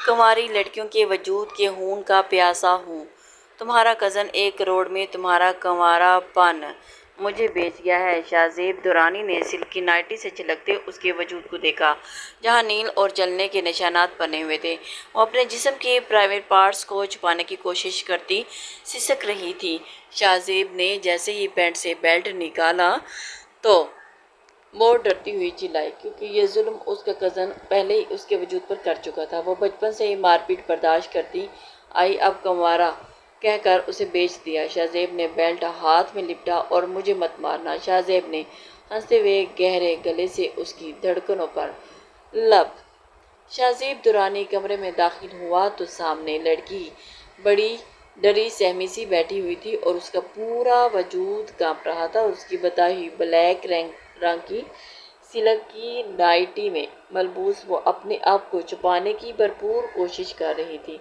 کنواری لڑکیوں کے وجود کے خون کا پیاسا ہوں۔ تمہارا کزن 1 کروڑ میں تمہارا کنوارا پن مجھے بیچ گیا ہے۔ شاہ زیب درانی نے سلک کی نائٹی سے چھلکتے اس کے وجود کو دیکھا جہاں نیل اور جلنے کے نشانات بنے ہوئے تھے۔ وہ اپنے جسم کے پرائیویٹ پارٹس کو چھپانے کی کوشش کرتی سسک رہی تھی۔ شاہ زیب نے جیسے ہی پینٹ سے بیلٹ نکالا تو وہ ڈرتی ہوئی چلائی کیونکہ یہ ظلم اس کا کزن پہلے ہی اس کے وجود پر کر چکا تھا۔ وہ بچپن سے ہی مار پیٹ برداشت کرتی آئی، اب کنوارا کہہ کر اسے بیچ دیا۔ شاہ زیب نے بیلٹ ہاتھ میں لپٹا اور مجھے مت مارنا۔ شاہ زیب نے ہنستے ہوئے گہرے گلے سے اس کی دھڑکنوں پر لب۔ شاہ زیب درانی کمرے میں داخل ہوا تو سامنے لڑکی بڑی ڈری سہمی سی بیٹھی ہوئی تھی اور اس کا پورا وجود کانپ رہا تھا۔ اس کی بتائی ہوئی بلیک رنگ کی سلک کی نائٹی میں ملبوس وہ اپنے آپ کو چھپانے کی بھرپور کوشش کر رہی تھی۔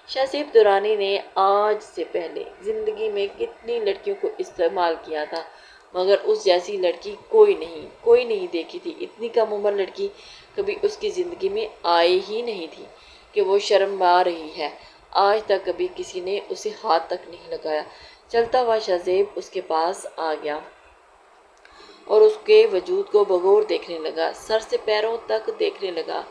شاہ زیب درانی نے آج سے پہلے زندگی میں کتنی لڑکیوں کو استعمال کیا تھا مگر اس جیسی لڑکی کوئی نہیں دیکھی تھی۔ اتنی کم عمر لڑکی کبھی اس کی زندگی میں آئی ہی نہیں تھی کہ وہ شرما رہی ہے۔ آج تک کبھی کسی نے اسے ہاتھ تک نہیں لگایا۔ چلتا ہوا شاہ زیب اس کے پاس آ گیا اور اس کے وجود کو بغور دیکھنے لگا، سر سے پیروں تک دیکھنے لگا۔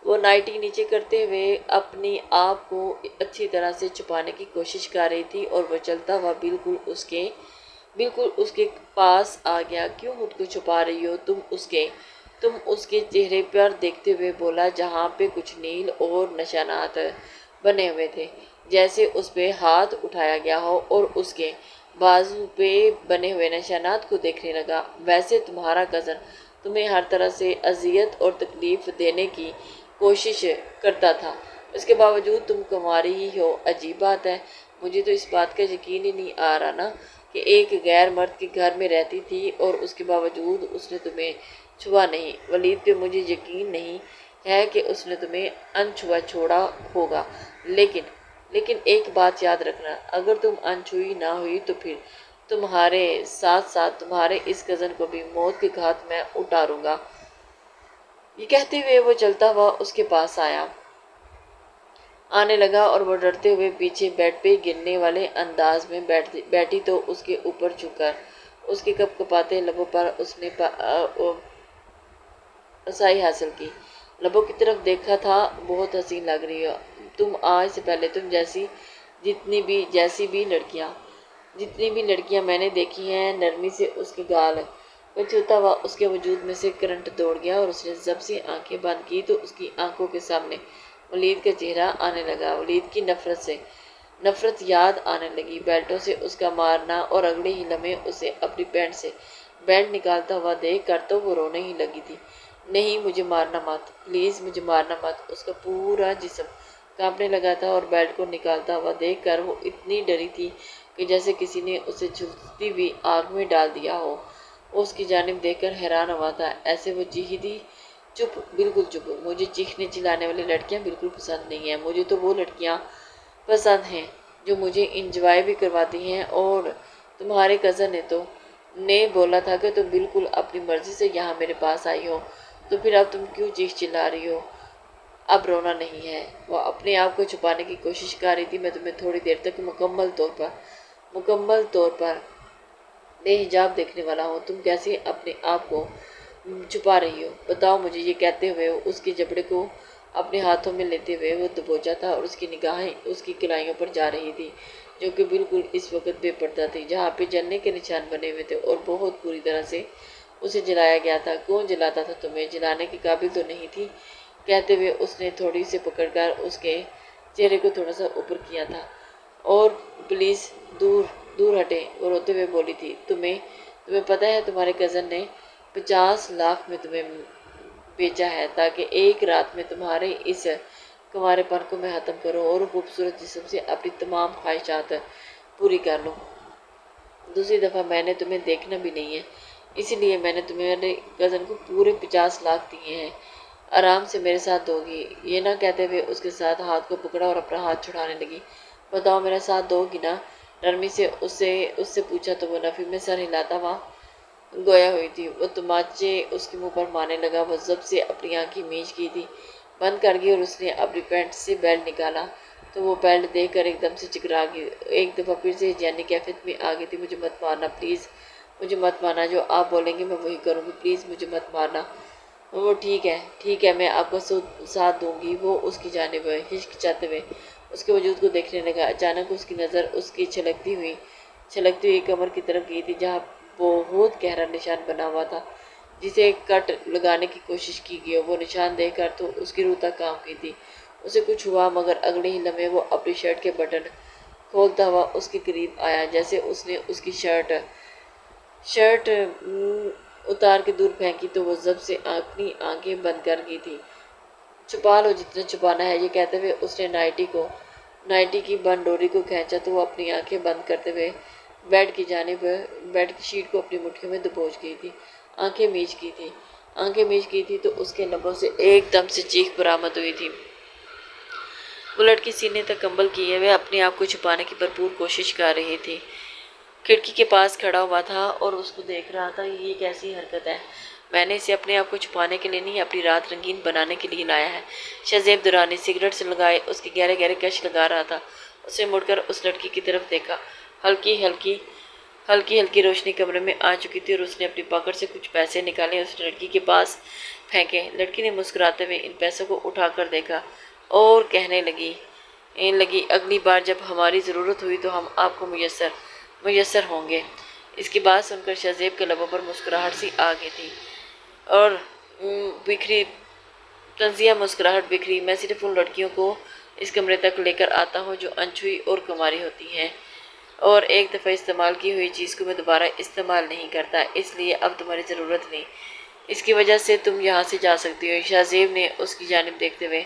وہ نائٹی نیچے کرتے ہوئے اپنی آپ کو اچھی طرح سے چھپانے کی کوشش کر رہی تھی اور وہ چلتا ہوا بالکل اس کے پاس آ گیا۔ کیوں خود کو چھپا رہی ہو تم اس کے چہرے پر دیکھتے ہوئے بولا جہاں پہ کچھ نیل اور نشانات بنے ہوئے تھے، جیسے اس پہ ہاتھ اٹھایا گیا ہو، اور اس کے بازو پہ بنے ہوئے نشانات کو دیکھنے لگا۔ ویسے تمہارا کزن تمہیں ہر طرح سے اذیت اور تکلیف دینے کی کوشش کرتا تھا، اس کے باوجود تم کنواری ہی ہو۔ عجیب بات ہے، مجھے تو اس بات کا یقین ہی نہیں آ رہا نا کہ ایک غیر مرد کے گھر میں رہتی تھی اور اس کے باوجود اس نے تمہیں چھوا نہیں۔ ولید پہ مجھے یقین نہیں ہے کہ اس نے تمہیں انچھوا چھوڑا ہوگا، لیکن ایک بات یاد رکھنا، اگر تم انچھوئی نہ ہوئی تو پھر تمہارے ساتھ ساتھ تمہارے اس کزن کو بھی موت کے گھات میں اتاروں گا۔ یہ کہتے ہوئے وہ چلتا ہوا اس کے پاس آنے لگا اور وہ ڈرتے ہوئے پیچھے بیڈ پہ گرنے والے انداز میں بیٹھی تو اس کے اوپر جھک کر اس کے کپ کپاتے لبوں پر اس نے رسائی حاصل کی۔ لبوں کی طرف دیکھا تھا، بہت حسین لگ رہی ہو تم۔ آج سے پہلے تم جتنی بھی لڑکیاں میں نے دیکھی ہیں، نرمی سے اس کے گال کو چھوتا ہوا اس کے وجود میں سے کرنٹ دوڑ گیا اور اس نے جب سے آنکھیں بند کی تو اس کی آنکھوں کے سامنے ولید کا چہرہ آنے لگا۔ ولید کی نفرت یاد آنے لگی، بیلٹوں سے اس کا مارنا، اور اگلے ہی لمحے اسے اپنی پینٹ سے بیلٹ نکالتا ہوا دیکھ کر تو وہ رونے ہی لگی تھی۔ نہیں، مجھے مارنا مت، پلیز مجھے مارنا مت۔ اس کا پورا جسم کانپنے لگا تھا اور بیلٹ کو نکالتا ہوا دیکھ کر وہ اتنی ڈری تھی کہ جیسے کسی نے اسے جھلستی ہوئی آگ میں ڈال دیا ہو۔ وہ اس کی جانب دیکھ کر حیران ہوا تھا، ایسے وہ چیخی تھی۔ چپ، بالکل چپ، مجھے چیخنے چلانے والی لڑکیاں بالکل پسند نہیں ہیں۔ مجھے تو وہ لڑکیاں پسند ہیں جو مجھے انجوائے بھی کرواتی ہیں، اور تمہارے کزن نے بولا تھا کہ تم بالکل اپنی مرضی سے یہاں میرے پاس آئی ہو، تو پھر اب تم کیوں چیخ چلا رہی ہو؟ اب رونا نہیں ہے۔ وہ اپنے آپ کو چھپانے کی کوشش کر رہی تھی۔ میں تمہیں تھوڑی دیر تک مکمل طور پر بے حجاب دیکھنے والا ہوں، تم کیسے اپنے آپ کو چھپا رہی ہو؟ بتاؤ مجھے۔ یہ کہتے ہوئے اس کے جبڑے کو اپنے ہاتھوں میں لیتے ہوئے وہ دبوچا تھا اور اس کی نگاہیں اس کی کلائیوں پر جا رہی تھی جو کہ بالکل اس وقت بے پردہ تھی، جہاں پہ جلنے کے نشان بنے ہوئے تھے اور بہت بری طرح سے اسے جلایا گیا تھا۔ کون جلاتا تھا تمہیں؟ جلانے کے قابل تو نہیں تھی۔ کہتے ہوئے اس نے تھوڑی سے پکڑ کر اس کے چہرے کو تھوڑا سا اوپر کیا تھا، اور پلیز دور ہٹیں، وہ روتے ہوئے بولی تھی۔ تمہیں پتہ ہے تمہارے کزن نے 50 لاکھ میں تمہیں بیچا ہے تاکہ ایک رات میں تمہارے اس کنوارے پن کو میں ختم کروں اور خوبصورت جسم سے اپنی تمام خواہشات پوری کر لوں۔ دوسری دفعہ میں نے تمہیں دیکھنا بھی نہیں ہے، اسی لیے میں نے تمہارے کزن کو پورے 50 لاکھ دیے ہیں۔ آرام سے میرے ساتھ دو گی؟ یہ نہ کہتے ہوئے اس کے ساتھ ہاتھ کو پکڑا اور اپنا ہاتھ چھڑانے لگی۔ بتاؤ، میرا ساتھ دو گی نا؟ نرمی سے اس سے پوچھا تو وہ نفی میں سر ہلاتا ہوا گویا ہوئی تھی۔ وہ تماچے اس کے منہ پر مارنے لگا۔ وہ ضبط سے اپنی آنکھیں میچ کی تھی بند کر گئی اور اس نے اپنی پینٹ سے بیلٹ نکالا تو وہ بیلٹ دیکھ کر ایک دم سے چکرا گئی، ایک دفعہ پھر سے جانی کیفیت میں آ گئی تھی۔ مجھے مت مارنا پلیز، مجھے مت مارنا، جو آپ بولیں گے میں وہی کروں گی، پلیز مجھے مت مارنا۔ وہ ٹھیک ہے میں آپ کا ساتھ دوں گی۔ وہ اس کی جانب ہچکچاتے ہوئے اس کے وجود کو دیکھنے لگا۔ اچانک اس کی نظر اس کی چھلکتی ہوئی کمر کی طرف گئی تھی جہاں بہت گہرا نشان بنا ہوا تھا جسے کٹ لگانے کی کوشش کی گئی۔ وہ نشان دیکھ کر تو اس کی روح تک کانپ گئی تھی۔ اسے کچھ ہوا مگر اگلے ہی لمحے وہ اپنی شرٹ کے بٹن کھولتا ہوا اس کے قریب آیا، جیسے اس نے اس کی شرٹ اتار کے دور پھینکی تو وہ ضبط سے اپنی آنکھیں بند کر گئی تھی۔ چھپا لو جتنا چھپانا ہے، یہ کہتے ہوئے اس نے نائٹی کی بند ڈوری کو کھینچا تو وہ اپنی آنکھیں بند کرتے ہوئے بیڈ کی شیٹ کو اپنی مٹھیوں میں دبوچ گئی تھی، آنکھیں میچ کی تھی تو اس کے لبوں سے ایک دم سے چیخ برآمد ہوئی تھی۔ وہ لڑکی سینے تک کمبل کیے ہوئے اپنے آپ کو چھپانے کی بھرپور کوشش کر رہی تھی۔ کھڑکی کے پاس کھڑا ہوا تھا اور اس کو دیکھ رہا تھا۔ یہ کیسی حرکت ہے؟ میں نے اسے اپنے آپ کو چھپانے کے لیے نہیں، اپنی رات رنگین بنانے کے لیے لایا ہے۔ شہزیب درانی سگریٹ سے لگائے اس کے گہرے گہرے کش لگا رہا تھا۔ اس نے مڑ کر اس لڑکی کی طرف دیکھا۔ ہلکی ہلکی روشنی کمرے میں آ چکی تھی اور اس نے اپنی پاکٹ سے کچھ پیسے نکالے اس لڑکی کے پاس پھینکے۔ لڑکی نے مسکراتے ہوئے ان پیسوں کو اٹھا کر دیکھا اور کہنے لگی اگلی بار جب ہماری ضرورت ہوئی تو ہم آپ کو میسر ہوں گے۔ اس کی بات سن کر شہزیب کے لبوں پر مسکراہٹ سی آ گئی تھی اور طنزیہ مسکراہٹ بکھری۔ میں صرف ان لڑکیوں کو اس کمرے تک لے کر آتا ہوں جو انچھوئی اور کماری ہوتی ہیں، اور ایک دفعہ استعمال کی ہوئی چیز کو میں دوبارہ استعمال نہیں کرتا، اس لیے اب تمہاری ضرورت نہیں، اس کی وجہ سے تم یہاں سے جا سکتی ہو۔ شہزیب نے اس کی جانب دیکھتے ہوئے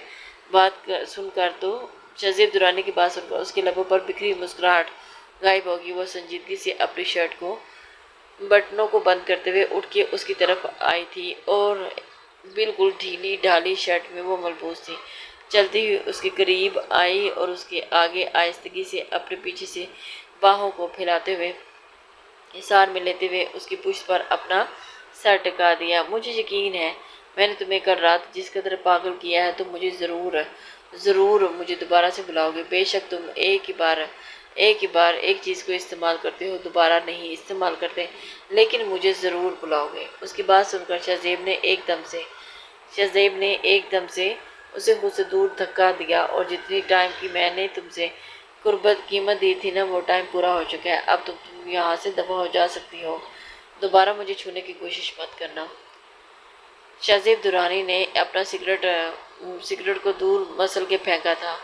شہزیب درانی کی بات سن کر اس کے لبوں پر بکھری مسکراہٹ غائب ہوگی۔ وہ سنجیدگی سے اپنی شرٹ کو بٹنوں کو بند کرتے ہوئے اٹھ کے اس کی طرف آئی تھی اور بالکل ڈھیلی ڈھالی شرٹ میں وہ ملبوس تھی۔ چلتی ہوئی اس کے قریب آئی اور اس کے آگے آہستگی سے اپنے پیچھے سے باہوں کو پھیلاتے ہوئے حصار میں لیتے ہوئے اس کی پشت پر اپنا سر ٹکا دیا۔ مجھے یقین ہے میں نے تمہیں کل رات جس قدر پاگل کیا ہے، تم مجھے ضرور مجھے دوبارہ سے بلاؤ گے۔ بے شک تم ایک ہی بار ایک چیز کو استعمال کرتے ہو، دوبارہ نہیں استعمال کرتے، لیکن مجھے ضرور بلاؤ گے۔ اس کی بات سن کر شہزیب نے ایک دم سے اسے خود سے دور دھکا دیا اور جتنی ٹائم کی میں نے تم سے قیمت دی تھی نا، وہ ٹائم پورا ہو چکا ہے۔ اب تم یہاں سے دفع ہو جا سکتی ہو، دوبارہ مجھے چھونے کی کوشش مت کرنا۔ شہزیب درانی نے اپنا سگریٹ کو دور مسل کے پھینکا تھا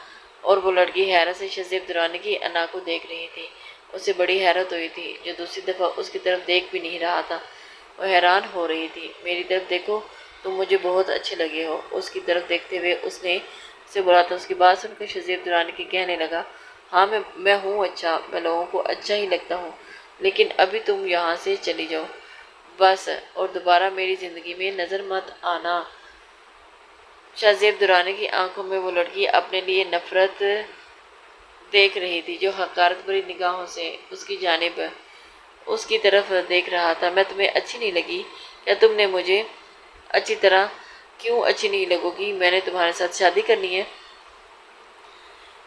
اور وہ لڑکی حیرت سے شہزیب درانی کی انا کو دیکھ رہی تھی۔ اسے بڑی حیرت ہوئی تھی، جو دوسری دفعہ اس کی طرف دیکھ بھی نہیں رہا تھا۔ وہ حیران ہو رہی تھی۔ میری طرف دیکھو، تم مجھے بہت اچھے لگے ہو۔ اس کی طرف دیکھتے ہوئے اس نے اسے بولا تھا۔ اس کی بات سن کر شہزیب درانی کی کہنے لگا، ہاں میں ہوں اچھا، میں لوگوں کو اچھا ہی لگتا ہوں، لیکن ابھی تم یہاں سے چلی جاؤ بس، اور دوبارہ میری زندگی میں نظر مت آنا۔ شہزیب درانی کی آنکھوں میں وہ لڑکی اپنے لیے نفرت دیکھ رہی تھی جو حقارت بھری نگاہوں سے اس کی طرف دیکھ رہا تھا۔ میں تمہیں اچھی نہیں لگی؟ کیا تم نے مجھے کیوں اچھی نہیں لگو گی؟ میں نے تمہارے ساتھ شادی کرنی ہے،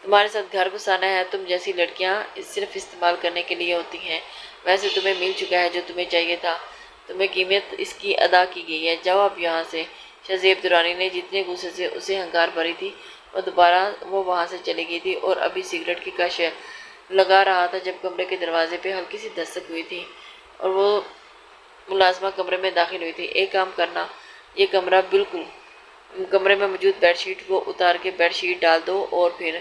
تمہارے ساتھ گھر بسانا ہے۔ تم جیسی لڑکیاں صرف استعمال کرنے کے لیے ہوتی ہیں۔ ویسے تمہیں مل چکا ہے جو تمہیں چاہیے تھا، تمہیں قیمت اس کی ادا کی گئی ہے، جاؤ اب یہاں سے۔ شہزیب درانی نے جتنے غصے سے اسے ہنکار بھری تھی وہ وہاں سے چلی گئی تھی اور ابھی سگریٹ کی کش لگا رہا تھا جب کمرے کے دروازے پہ ہلکی سی دستک ہوئی تھی اور وہ ملازمہ کمرے میں داخل ہوئی تھی۔ ایک کام کرنا، یہ کمرے میں موجود بیڈ شیٹ کو اتار کے بیڈ شیٹ ڈال دو اور پھر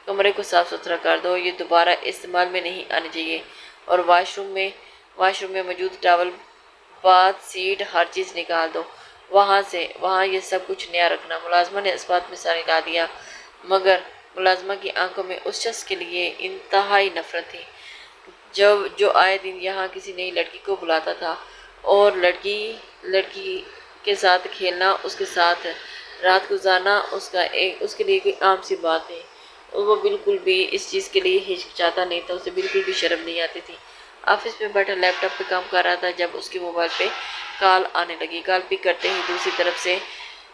کمرے کو صاف ستھرا کر دو، یہ دوبارہ استعمال میں نہیں آنی چاہیے، اور واش روم میں موجود ٹاول، باتھ سیٹ، ہر چیز نکال دو وہاں یہ سب کچھ نیا رکھنا۔ ملازمہ نے اس بات میں سر ہلا دیا، مگر ملازمہ کی آنکھوں میں اس شخص کے لیے انتہائی نفرت تھی جو آئے دن یہاں کسی نئی لڑکی کو بلاتا تھا اور لڑکی کے ساتھ کھیلنا، اس کے ساتھ رات گزارنا اس کے لیے کوئی عام سی بات ہے، اور وہ بالکل بھی اس چیز کے لیے ہچکچاتا نہیں تھا، اسے بالکل بھی شرم نہیں آتی تھی۔ آفس میں بیٹھا لیپ ٹاپ پہ کام کر رہا تھا جب اس کے موبائل پہ کال آنے لگی۔ کال پک کرتے ہی دوسری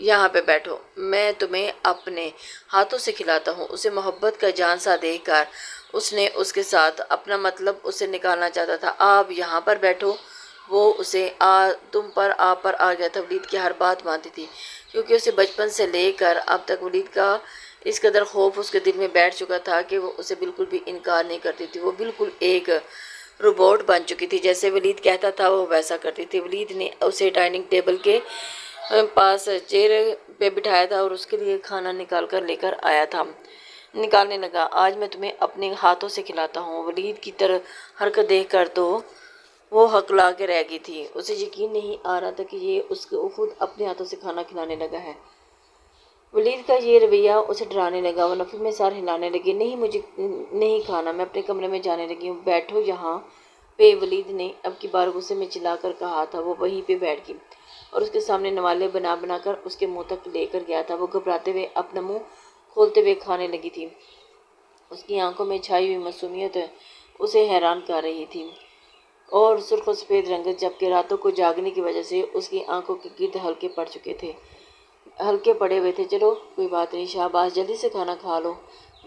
یہاں پہ بیٹھو، میں تمہیں اپنے ہاتھوں سے کھلاتا ہوں۔ اسے محبت کا جان سا دیکھ کر اس نے اس کے ساتھ اپنا مطلب اسے نکالنا چاہتا تھا۔ آپ یہاں پر بیٹھو۔ وہ اسے آپ پر آ گیا تھا۔ ولید کی ہر بات مانتی تھی، کیونکہ اسے بچپن سے لے کر اب تک ولید کا اس قدر خوف اس کے دل میں بیٹھ چکا تھا کہ وہ اسے بالکل بھی انکار نہیں کرتی تھی۔ وہ بالکل ایک روبوٹ بن چکی تھی، جیسے ولید کہتا تھا وہ ویسا کرتی تھی۔ ولید نے اسے ڈائننگ ٹیبل کے پاس چیئر پہ بٹھایا تھا اور اس کے لیے کھانا نکال کر لے کر آیا تھا۔ نکالنے لگا، آج میں تمہیں اپنے ہاتھوں سے کھلاتا ہوں۔ ولید کی طرح حرکت دیکھ کر تو وہ ہکلا کے رہ گئی تھی۔ اسے یقین نہیں آ رہا تھا کہ یہ اس کو خود اپنے ہاتھوں سے کھانا کھلانے لگا ہے۔ ولید کا یہ رویہ اسے ڈرانے لگا۔ وہ نفی میں سر ہلانے لگی۔ نہیں، مجھے نہیں کھانا، میں اپنے کمرے میں جانے لگی ہوں۔ بیٹھو یہاں پہ، ولید نے اب کی بار غصے میں چلا کر کہا تھا۔ وہ وہیں پہ بیٹھ گئی اور اس کے سامنے نوالے بنا بنا کر اس کے منہ تک لے کر گیا تھا۔ وہ گھبراتے ہوئے اپنا منہ کھولتے ہوئے کھانے لگی تھی۔ اس کی آنکھوں میں چھائی ہوئی معصومیت اسے حیران کر رہی تھی، اور سرخ و سفید رنگت، جبکہ راتوں کو جاگنے کی وجہ سے اس کی آنکھوں کے گرد ہلکے پڑے ہوئے تھے۔ چلو کوئی بات نہیں شہباز، جلدی سے کھانا کھا لو۔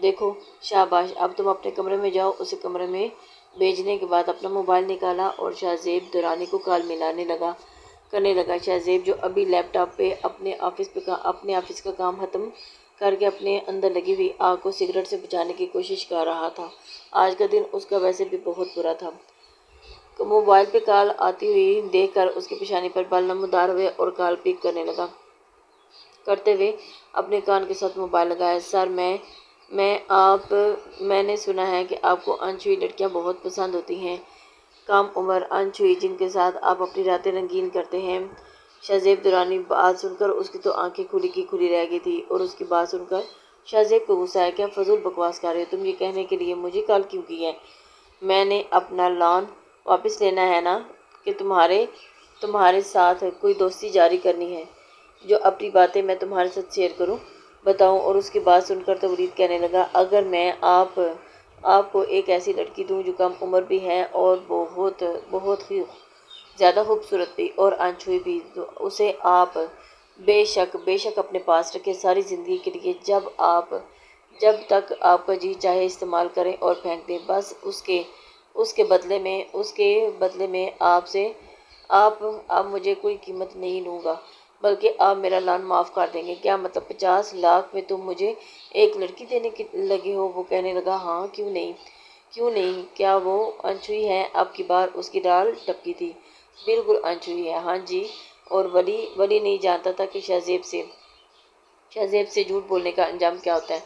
دیکھو شہباز، اب تم اپنے کمرے میں جاؤ۔ اسے کمرے میں بھیجنے کے بعد اپنا موبائل نکالا اور شاہ زیب درانی کو کال کرنے لگا۔ شاہ زیب، جو ابھی لیپ ٹاپ پہ اپنے آفس کا کام ختم کر کے اپنے اندر لگی ہوئی آگ کو سگریٹ سے بجھانے کی کوشش کر رہا تھا۔ آج کا دن اس کا ویسے بھی بہت برا تھا۔ موبائل پہ کال آتی ہوئی دیکھ کر اس کی پیشانی پر بال نمودار ہوئے اور کال پک کرتے ہوئے اپنے کان کے ساتھ موبائل لگایا۔ سر، میں نے سنا ہے کہ آپ کو انچھوئی لڑکیاں بہت پسند ہوتی ہیں، کم عمر انچھوئی جن کے ساتھ آپ اپنی راتیں رنگین کرتے ہیں۔ شاہ زیب درانی بات سن کر اس کی تو آنکھیں کھلی کی کھلی رہ گئی تھی، اور اس کی بات سن کر شاہ زیب کو غصہ آیا۔ کیا فضول بکواس کر رہے ہو تم؟ یہ کہنے کے لیے مجھے کال کیوں کی ہے؟ میں نے اپنا لان واپس لینا ہے نا، کہ تمہارے ساتھ کوئی دوستی جاری کرنی ہے؟ جو اپنی باتیں میں تمہارے ساتھ شیئر بتاؤں؟ اور اس کی بات سن کر تو ولید کہنے لگا، اگر میں آپ کو ایک ایسی لڑکی دوں جو کم عمر بھی ہے اور بہت ہی زیادہ خوبصورت بھی اور انچھوئی بھی، تو اسے آپ بے شک اپنے پاس رکھیں ساری زندگی کے لیے۔ جب تک آپ کا جی چاہے استعمال کریں اور پھینک دیں، بس اس کے بدلے میں آپ مجھے کوئی قیمت نہیں لوں گا، بلکہ آپ میرا لان معاف کر دیں گے۔ کیا مطلب 50 لاکھ میں تم مجھے ایک لڑکی دینے لگے ہو؟ وہ کہنے لگا، ہاں کیوں نہیں، کیا وہ انچھوئی ہے؟ اب کی بار اس کی ڈال ٹپکی تھی۔ بالکل انچھوئی ہے، ہاں جی۔ اور ولی نہیں جانتا تھا کہ شاہ زیب سے جھوٹ بولنے کا انجام کیا ہوتا ہے۔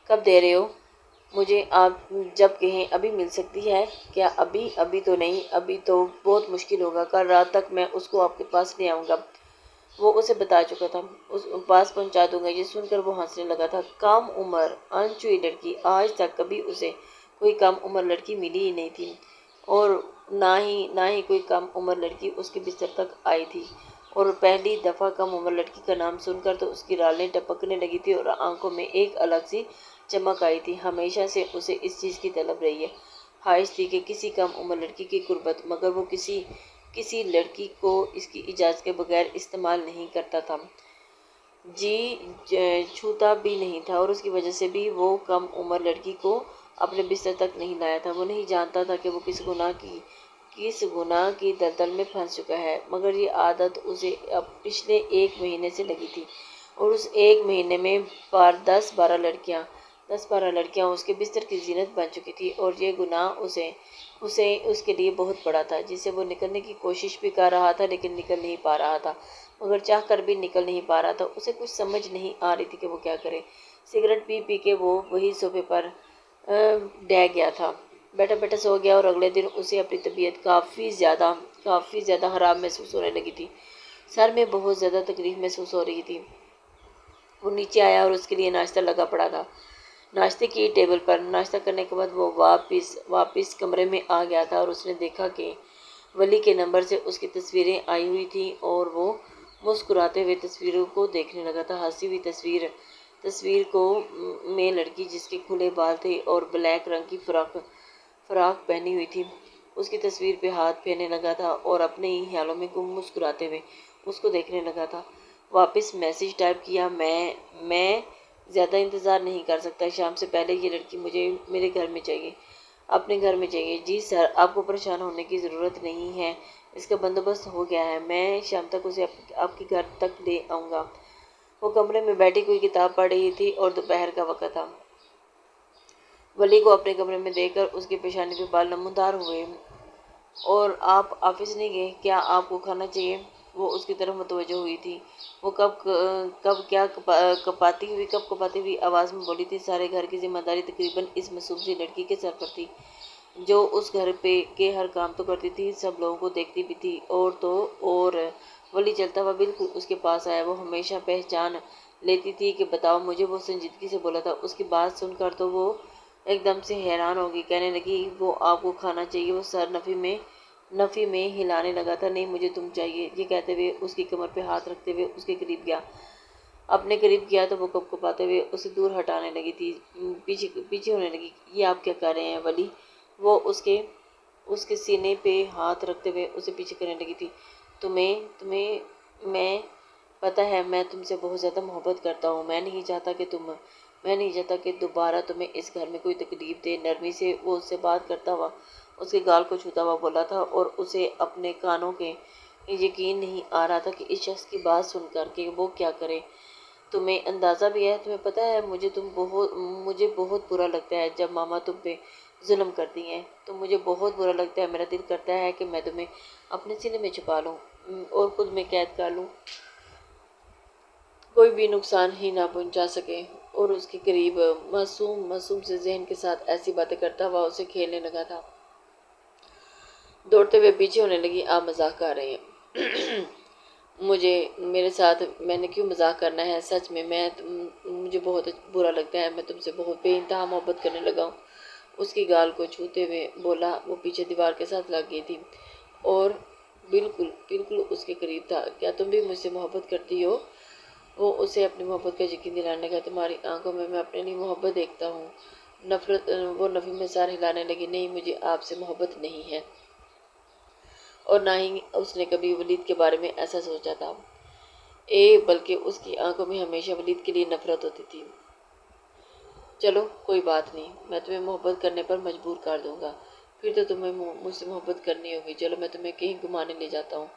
کب دے رہے ہو مجھے؟ آپ جب کہیں۔ ابھی مل سکتی ہے کیا؟ ابھی تو نہیں، ابھی تو بہت مشکل ہوگا، کل رات تک میں اس کو آپ کے پاس لے آؤں گا۔ وہ اسے بتا چکا تھا، اس پاس پہنچا دوں گا۔ یہ سن کر وہ ہنسنے لگا تھا۔ کم عمر انچھوئی لڑکی؟ آج تک کبھی اسے کوئی کم عمر لڑکی ملی ہی نہیں تھی، اور نہ ہی کوئی کم عمر لڑکی اس کے بستر تک آئی تھی، اور پہلی دفعہ کم عمر لڑکی کا نام سن کر تو اس کی ڈالیں ٹپکنے لگی تھی اور آنکھوں میں ایک الگ سی چمک آئی تھی۔ ہمیشہ سے اسے اس چیز کی طلب رہی ہے، خواہش تھی کہ کسی کم عمر لڑکی کی قربت، مگر وہ کسی لڑکی کو اس کی اجازت کے بغیر استعمال نہیں کرتا تھا، جی چھوتا بھی نہیں تھا، اور اس کی وجہ سے بھی وہ کم عمر لڑکی کو اپنے بستر تک نہیں لایا تھا۔ وہ نہیں جانتا تھا کہ وہ کس گناہ کی دلدل میں پھنس چکا ہے، مگر یہ عادت اسے اب پچھلے 1 مہینے سے لگی تھی، اور اس 1 مہینے میں 10-12 لڑکیاں اس کے بستر کی زینت بن چکی تھی، اور یہ گناہ اس کے لیے بہت بڑا تھا، جس سے وہ نکلنے کی کوشش بھی کر رہا تھا، لیکن نکل نہیں پا رہا تھا، مگر چاہ کر بھی نکل نہیں پا رہا تھا۔ اسے کچھ سمجھ نہیں آ رہی تھی کہ وہ کیا کرے۔ سگریٹ پی کے وہ وہی صوفے پر ڈہ گیا تھا، بیٹھا سو گیا، اور اگلے دن اسے اپنی طبیعت کافی زیادہ خراب محسوس ہونے لگی تھی۔ سر میں بہت زیادہ تکلیف محسوس ہو رہی تھی۔ وہ نیچے آیا اور اس کے لیے ناشتہ لگا پڑا تھا، ناشتے کی ٹیبل پر۔ ناشتہ کرنے کے بعد وہ واپس کمرے میں آ گیا تھا، اور اس نے دیکھا کہ ولی کے نمبر سے اس کی تصویریں آئی ہوئی تھیں، اور وہ مسکراتے ہوئے تصویروں کو دیکھنے لگا تھا۔ ہنسی ہوئی تصویر میں لڑکی جس کے کھلے بال تھے اور بلیک رنگ کی فراق پہنی ہوئی تھی، اس کی تصویر پہ ہاتھ پھیرنے لگا تھا اور اپنے ہی خیالوں میں گم مسکراتے ہوئے اس کو دیکھنے لگا تھا۔ واپس میسج ٹائپ کیا، میں زیادہ انتظار نہیں کر سکتا، شام سے پہلے یہ لڑکی مجھے میرے گھر میں چاہیے، اپنے گھر میں چاہیے۔ جی سر، آپ کو پریشان ہونے کی ضرورت نہیں ہے، اس کا بندوبست ہو گیا ہے، میں شام تک اسے آپ کے گھر تک لے آؤں گا۔ وہ کمرے میں بیٹھی کوئی کتاب پڑھ رہی تھی اور دوپہر کا وقت تھا۔ ولی کو اپنے کمرے میں دیکھ کر اس کے پیشانی پہ بال نمودار ہوئے۔ اور آپ آفس نہیں گئے؟ کیا آپ کو کھانا چاہیے؟ وہ اس کی طرف متوجہ ہوئی تھی۔ وہ کپاتی ہوئی آواز میں بولی تھی، سارے گھر کی ذمہ داری تقریباً اس معصوم سی لڑکی کے سر پر تھی، جو اس گھر کے ہر کام تو کرتی تھی، سب لوگوں کو دیکھتی بھی تھی۔ اور ولی چلتا ہوا بالکل اس کے پاس آیا۔ وہ ہمیشہ پہچان لیتی تھی کہ بتاؤ مجھے، وہ سنجیدگی سے بولا تھا۔ اس کی بات سن کر تو وہ ایک دم سے حیران ہوگی، کہنے لگی، وہ آپ کو کھانا چاہیے؟ وہ سر نفی میں ہلانے لگا تھا۔ نہیں، مجھے تم چاہیے، یہ کہتے ہوئے اس کی کمر پہ ہاتھ رکھتے ہوئے اس کے قریب گیا۔ اپنے قریب گیا تو وہ کپاتے ہوئے اسے دور ہٹانے لگی تھی، پیچھے ہونے لگی۔ یہ آپ کیا کر رہے ہیں ولی؟ وہ اس کے سینے پہ ہاتھ رکھتے ہوئے اسے پیچھے کرنے لگی تھی۔ تمہیں میں پتہ ہے میں تم سے بہت زیادہ محبت کرتا ہوں، میں نہیں چاہتا کہ دوبارہ تمہیں اس گھر میں کوئی تکلیف دے۔ نرمی سے وہ اس سے بات کرتا ہوا اس کے گال کو چھوتا ہوا بولا تھا، اور اسے اپنے کانوں کے یقین نہیں آ رہا تھا کہ اس شخص کی بات سن کر کہ وہ کیا کرے۔ تمہیں اندازہ بھی ہے، تمہیں پتہ ہے مجھے بہت برا لگتا ہے جب ماما تم پہ ظلم کرتی ہیں، تو مجھے بہت برا لگتا ہے، میرا دل کرتا ہے کہ میں تمہیں اپنے سینے میں چھپا لوں اور خود میں قید کر لوں، کوئی بھی نقصان ہی نہ پہنچا سکے۔ اور اس کے قریب معصوم سے ذہن کے ساتھ ایسی باتیں کرتا ہوا اسے کھیلنے لگا تھا۔ دوڑتے ہوئے پیچھے ہونے لگی، آپ مذاق کر رہے ہیں میرے ساتھ؟ میں نے کیوں مذاق کرنا ہے؟ سچ میں مجھے بہت برا لگتا ہے، میں تم سے بہت بے انتہا محبت کرنے لگا ہوں۔ اس کی گال کو چھوتے ہوئے بولا۔ وہ پیچھے دیوار کے ساتھ لگ گئی تھی اور بالکل اس کے قریب تھا۔ کیا تم بھی مجھ سے محبت کرتی ہو؟ وہ اسے اپنی محبت کا یقین دلانے لگا۔ تمہاری آنکھوں میں اپنے لیے محبت دیکھتا ہوں۔ وہ نفی میں سر ہلانے لگی۔ نہیں، مجھے آپ سے محبت نہیں ہے، اور نہ ہی اس نے کبھی ولید کے بارے میں ایسا سوچا تھا، بلکہ اس کی آنکھوں میں ہمیشہ ولید کے لیے نفرت ہوتی تھی۔ چلو کوئی بات نہیں، میں تمہیں محبت کرنے پر مجبور کر دوں گا، پھر تو تمہیں مجھ سے محبت کرنی ہوگی۔ چلو میں تمہیں کہیں گھمانے لے جاتا ہوں۔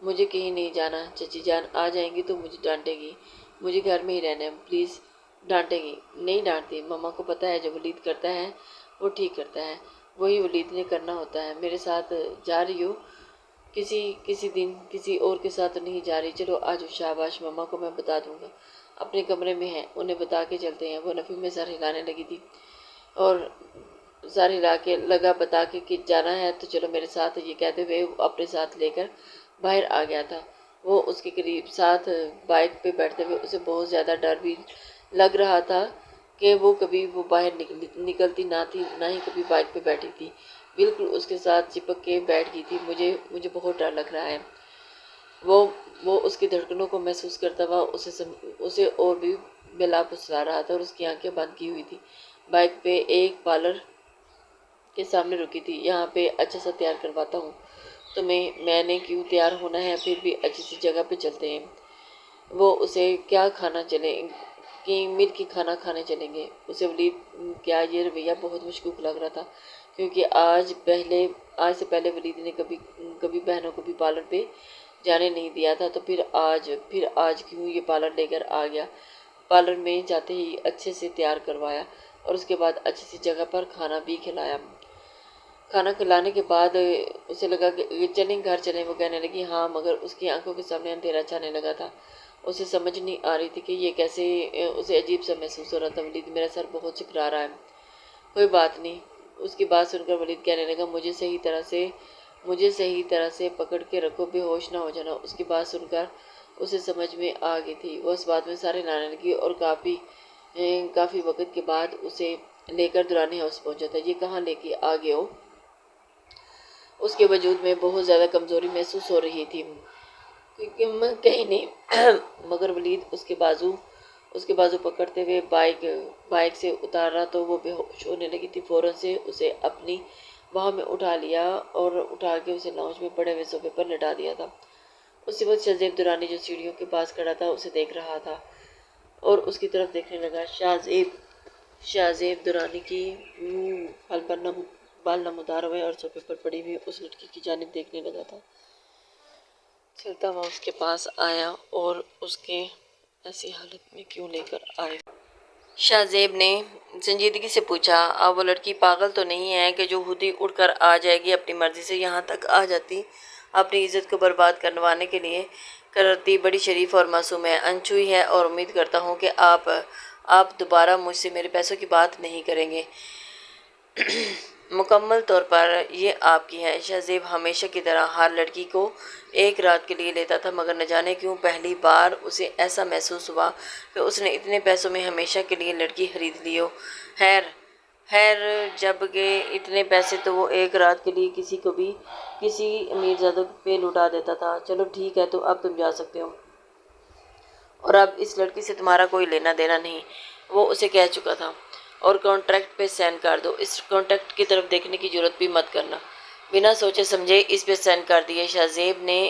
مجھے کہیں نہیں جانا، چچی جان آ جائیں گی تو مجھے ڈانٹے گی، مجھے گھر میں ہی رہنا ہے پلیز۔ ڈانٹے گی؟ نہیں ڈانٹتی، ماما کو پتہ ہے جو ولید کرتا ہے وہ ٹھیک کرتا ہے، وہی ولید نے کرنا ہوتا ہے۔ میرے ساتھ جا رہی ہو؟ کسی دن کسی اور کے ساتھ نہیں جا رہی، چلو آج شاباش، ماما کو میں بتا دوں گا، اپنے کمرے میں ہیں، انہیں بتا کے چلتے ہیں۔ وہ نفی میں سر ہلانے لگی تھی اور سر ہلا کے لگا بتا کے کہ جانا ہے تو چلو میرے ساتھ، یہ کہتے ہوئے اپنے ساتھ لے کر باہر آ گیا تھا۔ وہ اس کے قریب ساتھ بائک پہ بیٹھتے ہوئے اسے بہت زیادہ ڈر بھی لگ رہا تھا کہ وہ کبھی باہر نکلتی نہ تھی، نہ ہی کبھی بائک پہ بیٹھی تھی، بالکل اس کے ساتھ چپک کے بیٹھ گئی تھی۔ مجھے بہت ڈر لگ رہا ہے۔ وہ اس کی دھڑکنوں کو محسوس کرتا ہوا اسے اور بھی بلا پھسلا رہا تھا، اور اس کی آنکھیں بند کی ہوئی تھی۔ بائک پہ ایک پارلر کے سامنے رکی تھی۔ یہاں پہ اچھا سا تیار کرواتا ہوں تمہیں۔ میں نے کیوں تیار ہونا ہے، پھر بھی اچھی سی جگہ پہ چلتے ہیں۔ وہ اسے کیا کھانا چلیں کہ مل کے کھانا کھانے چلیں گے۔ اسے ولید کیا یہ رویہ بہت مشکوک لگ رہا تھا، کیونکہ آج سے پہلے ولید نے کبھی بہنوں کو بھی پارلر پہ جانے نہیں دیا تھا، تو پھر آج کیوں یہ پارلر لے کر آ گیا۔ پارلر میں جاتے ہی اچھے سے تیار کروایا اور اس کے بعد اچھی سی جگہ پر کھانا بھی کھلایا۔ کھانا کھلانے کے بعد اسے لگا کہ چلیں گھر چلیں۔ وہ کہنے لگی ہاں، مگر اس کی آنکھوں کے سامنے اندھیرا چھانے لگا تھا۔ اسے سمجھ نہیں آ رہی تھی کہ یہ کیسے، اسے عجیب سا محسوس ہو رہا تھا۔ ولید، میرا سر بہت چکرا رہا ہے۔ کوئی بات نہیں۔ اس کی بات سن کر ولید کہنے لگا، مجھے صحیح طرح سے پکڑ کے رکھو، بے ہوش نہ ہو جانا۔ اس کی بات سن کر اسے سمجھ میں آ گئی تھی۔ وہ اس بات میں سارے لانے لگی اور کافی وقت کے بعد اسے لے کر دورانی ہاؤس پہنچا تھا۔ یہ کہاں لے کے آ گئے ہو؟ اس کے وجود میں بہت زیادہ کمزوری محسوس ہو رہی تھی۔ کہیں نہیں، مگر ولید اس کے بازو پکڑتے ہوئے بائک سے اتار رہا تو وہ بے ہوش ہونے لگی تھی۔ فوراً سے اسے اپنی باہوں میں اٹھا لیا اور اٹھا کے اسے لاؤنج میں پڑے ہوئے صوفے پر لٹا دیا تھا۔ اسی وقت شہزیب درانی جو سیڑھیوں کے پاس کھڑا تھا اسے دیکھ رہا تھا اور اس کی طرف دیکھنے لگا۔ شہزیب درانی کی پھل پر بال نمودار ہوئے اور صوفے پر پڑی ہوئی اس لڑکی کی جانب دیکھنے لگا تھا۔ چلتا ہوا اس کے پاس آیا اور اس کے ایسی حالت میں کیوں لے کر آئے؟ شہزیب نے سنجیدگی سے پوچھا۔ اب وہ لڑکی پاگل تو نہیں ہے کہ جو خود ہی اڑ کر آ جائے گی؟ اپنی مرضی سے یہاں تک آ جاتی، اپنی عزت کو برباد کروانے کے لیے کرتی بڑی شریف اور معصوم ہے، انچوئی ہے، اور امید کرتا ہوں کہ آپ دوبارہ مجھ سے میرے پیسوں کی بات نہیں کریں گے۔ مکمل طور پر یہ آپ کی ہے۔ شہزیب ہمیشہ کی طرح ہر لڑکی کو ایک رات کے لیے لیتا تھا، مگر نہ جانے کیوں پہلی بار اسے ایسا محسوس ہوا کہ اس نے اتنے پیسوں میں ہمیشہ کے لیے لڑکی خرید لی ہو۔ خیر جب کہ اتنے پیسے تو وہ ایک رات کے لیے کسی امیرزادہ پہ لٹا دیتا تھا۔ چلو ٹھیک ہے، تو اب تم جا سکتے ہو، اور اب اس لڑکی سے تمہارا کوئی لینا دینا نہیں، وہ اسے کہہ چکا تھا، اور کانٹریکٹ پہ سائن کر دو۔ اس کانٹریکٹ کی طرف دیکھنے کی جرات بھی مت کرنا۔ بنا سوچے سمجھے اس پہ سائن کر دیے۔ شہزیب نے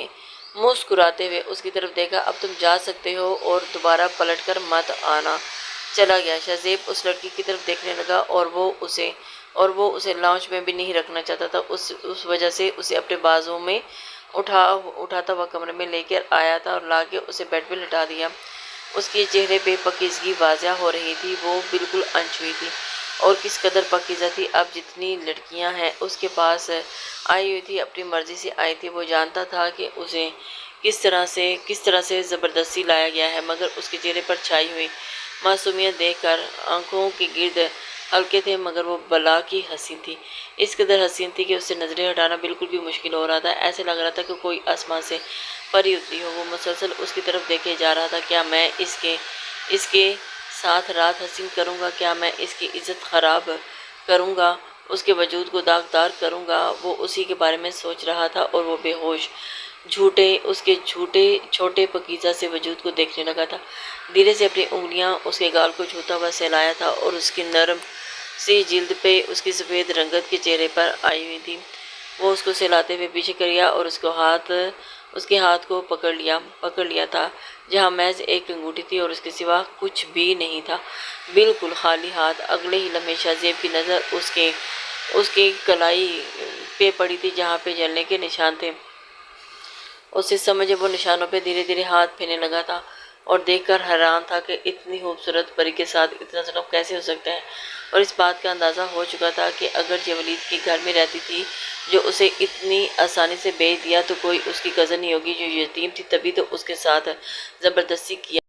مسکراتے ہوئے اس کی طرف دیکھا۔ اب تم جا سکتے ہو اور دوبارہ پلٹ کر مت آنا۔ چلا گیا۔ شہزیب اس لڑکی کی طرف دیکھنے لگا اور وہ اسے لاؤنج میں بھی نہیں رکھنا چاہتا تھا۔ اس وجہ سے اسے اپنے بازوں میں اٹھاتا ہوا کمرے میں لے کر آیا تھا اور لا کے اسے بیڈ پہ لٹا دیا۔ اس کے چہرے پہ پاکیزگی واضح ہو رہی تھی، وہ بالکل انچوئی تھی، اور کس قدر پاکیزہ تھی۔ اب جتنی لڑکیاں ہیں اس کے پاس آئی ہوئی تھی، اپنی مرضی سے آئی تھی۔ وہ جانتا تھا کہ اسے کس طرح سے زبردستی لایا گیا ہے، مگر اس کے چہرے پر چھائی ہوئی معصومیت دیکھ کر آنکھوں کے گرد حلقے تھے، مگر وہ بلا کی حسین تھی، اس قدر حسین تھی کہ اس سے نظریں ہٹانا بالکل بھی مشکل ہو رہا تھا۔ ایسے لگ رہا تھا کہ کوئی آسمان سے پری اتری ہو۔ وہ مسلسل اس کی طرف دیکھے جا رہا تھا۔ کیا میں اس کے ساتھ رات حسین کروں گا؟ کیا میں اس کی عزت خراب کروں گا؟ اس کے وجود کو داغدار کروں گا؟ وہ اسی کے بارے میں سوچ رہا تھا، اور وہ بے ہوش اس کے چھوٹے پاکیزہ سے وجود کو دیکھنے لگا تھا۔ دھیرے سے اپنی انگلیاں اس کے گال کو چھوتا ہوا سہلایا تھا، اور اس کی نرم سی جلد پہ اس کی سفید رنگت کے چہرے پر آئی ہوئی تھی۔ وہ اس کو سہلاتے ہوئے پیچھے کر گیا اور اس کے ہاتھ کو پکڑ لیا تھا، جہاں محض ایک انگوٹھی تھی اور اس کے سوا کچھ بھی نہیں تھا، بالکل خالی ہاتھ۔ اگلے ہی لمحے شہزیب کی نظر اس کے کلائی پہ پڑی تھی، جہاں پہ جلنے کے نشان تھے۔ اسے سمجھے وہ نشانوں پہ دھیرے دھیرے ہاتھ پھیرنے لگا تھا، اور دیکھ کر حیران تھا کہ اتنی خوبصورت پری کے ساتھ اتنا ظلم کیسے ہو سکتا ہے، اور اس بات کا اندازہ ہو چکا تھا کہ اگر یہ ولید کے گھر میں رہتی تھی جو اسے اتنی آسانی سے بیچ دیا، تو کوئی اس کی کزن ہی ہوگی جو یتیم تھی، تبھی تو اس کے ساتھ زبردستی کیا۔